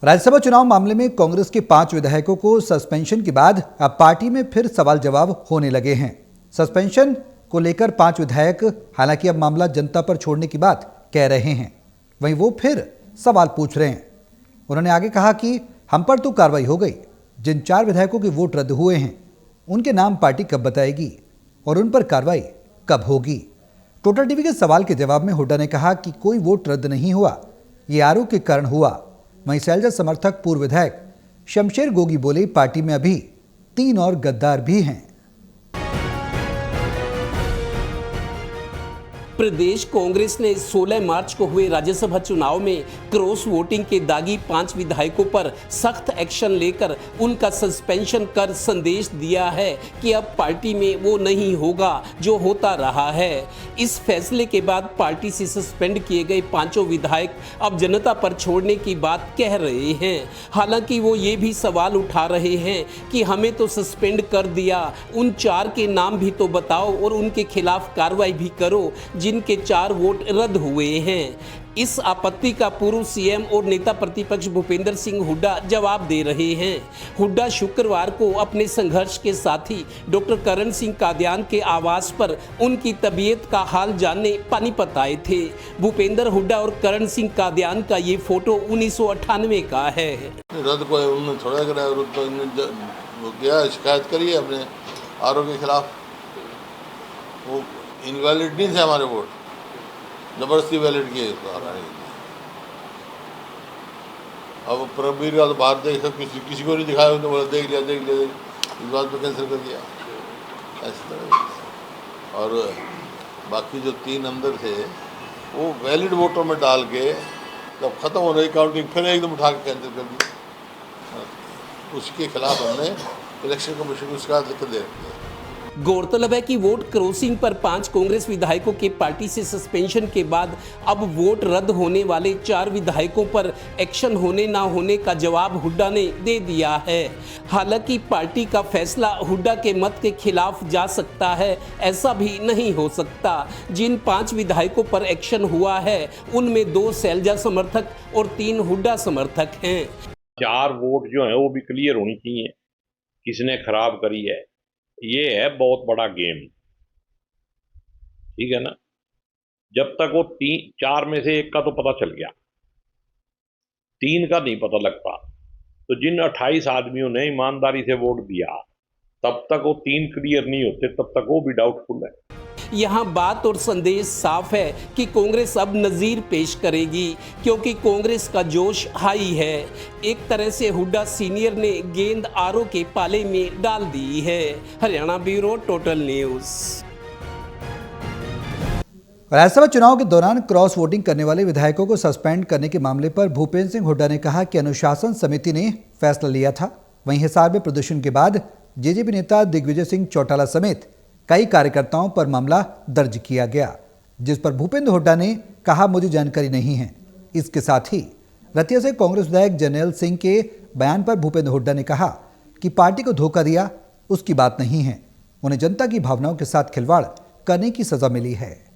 राज्यसभा चुनाव मामले में कांग्रेस के 5 विधायकों को सस्पेंशन के बाद अब पार्टी में फिर सवाल जवाब होने लगे हैं। सस्पेंशन को लेकर 5 विधायक हालांकि अब मामला जनता पर छोड़ने की बात कह रहे हैं, वहीं वो फिर सवाल पूछ रहे हैं। उन्होंने आगे कहा कि हम पर तो कार्रवाई हो गई, जिन 4 विधायकों के वोट रद्द हुए हैं उनके नाम पार्टी कब बताएगी और उन पर कार्रवाई कब होगी। टोटल टीवी के सवाल के जवाब में हुड्डा ने कहा कि कोई वोट रद्द नहीं हुआ, ये आरोप के कारण हुआ। वहीं शैलजा समर्थक पूर्व विधायक शमशेर गोगी बोले, पार्टी में अभी 3 और गद्दार भी हैं। प्रदेश कांग्रेस ने 16 मार्च को हुए राज्यसभा चुनाव में क्रॉस वोटिंग के दागी 5 विधायकों पर सख्त एक्शन लेकर उनका सस्पेंशन कर संदेश दिया है कि अब पार्टी में वो नहीं होगा जो होता रहा है। इस फैसले के बाद पार्टी से सस्पेंड किए गए 5 विधायक अब जनता पर छोड़ने की बात कह रहे हैं। हालांकि वो ये भी सवाल उठा रहे हैं कि हमें तो सस्पेंड कर दिया, उन 4 के नाम भी तो बताओ और उनके खिलाफ कार्रवाई भी करो जिनके 4 वोट रद्द हुए हैं। इस आपत्ति का पूर्व सीएम और नेता प्रतिपक्ष भूपेंद्र सिंह हुड्डा जवाब दे रहे हैं। हुड्डा शुक्रवार को अपने संघर्ष के साथी डॉक्टर करण सिंह कादियान के आवास पर उनकी तबीयत का हाल जानने पानीपत आए थे। भूपेंद्र हुड्डा और करण सिंह कादियान का ये फोटो 1998 का है। रद्द को उन्होंने थोड़ा कराया, शिकायत करी है अपने आरोप के खिलाफ। वो इनवैलिड नहीं थे हमारे वोट, जबरदस्ती वैलिड किए इसको हराने के लिए। अब प्रवीर का तो बाहर देख किसी को नहीं दिखाया, तो बोला देख लिया इस बात पर कैंसिल कर दिया ऐसी तरह। और बाकी जो 3 अंदर थे वो वैलिड वोटों में डाल के जब ख़त्म हो रही काउंटिंग फिर एकदम उठा के कैंसिल कर दिया। उसके खिलाफ हमने इलेक्शन कमीशन को शिकायत लिख दे रखी है। गौरतलब है कि वोट क्रॉसिंग पर 5 कांग्रेस विधायकों के पार्टी से सस्पेंशन के बाद अब वोट रद्द होने वाले 4 विधायकों पर एक्शन होने ना होने का जवाब हुड्डा ने दे दिया है। हालांकि पार्टी का फैसला हुड्डा के मत के खिलाफ जा सकता है, ऐसा भी नहीं हो सकता। जिन 5 विधायकों पर एक्शन हुआ है उनमें 2 शैलजा समर्थक और 3 हुड्डा समर्थक हैं। 4 वोट जो है वो भी क्लियर होनी चाहिए, किसने खराब करी है। ये है बहुत बड़ा गेम, ठीक है ना। जब तक वो 4 में से 1 का तो पता चल गया, 3 का नहीं पता लगता, तो जिन 28 आदमियों ने ईमानदारी से वोट दिया तब तक वो 3 क्लियर नहीं होते, तब तक वो भी डाउटफुल है। यहाँ बात और संदेश साफ है कि कांग्रेस अब नज़ीर पेश करेगी, क्योंकि कांग्रेस का जोश हाई है। एक तरह से हुड्डा सीनियर ने गेंद आरओ के पाले में डाल दी है। Haryana bureau, total news. Rajya Sabha चुनाव के दौरान क्रॉस वोटिंग करने वाले विधायकों को सस्पेंड करने के मामले पर भूपेंद्र सिंह हुड्डा ने कहा कि अनुशासन समिति ने फैसला लिया था। वहीं हिसार में प्रदर्शन के बाद जेजेपी नेता दिग्विजय सिंह चौटाला समेत कई कार्यकर्ताओं पर मामला दर्ज किया गया, जिस पर भूपेंद्र हुड्डा ने कहा, मुझे जानकारी नहीं है। इसके साथ ही रतिया से कांग्रेस विधायक जर्नैल सिंह के बयान पर भूपेंद्र हुड्डा ने कहा कि पार्टी को धोखा दिया उसकी बात नहीं है, उन्हें जनता की भावनाओं के साथ खिलवाड़ करने की सजा मिली है।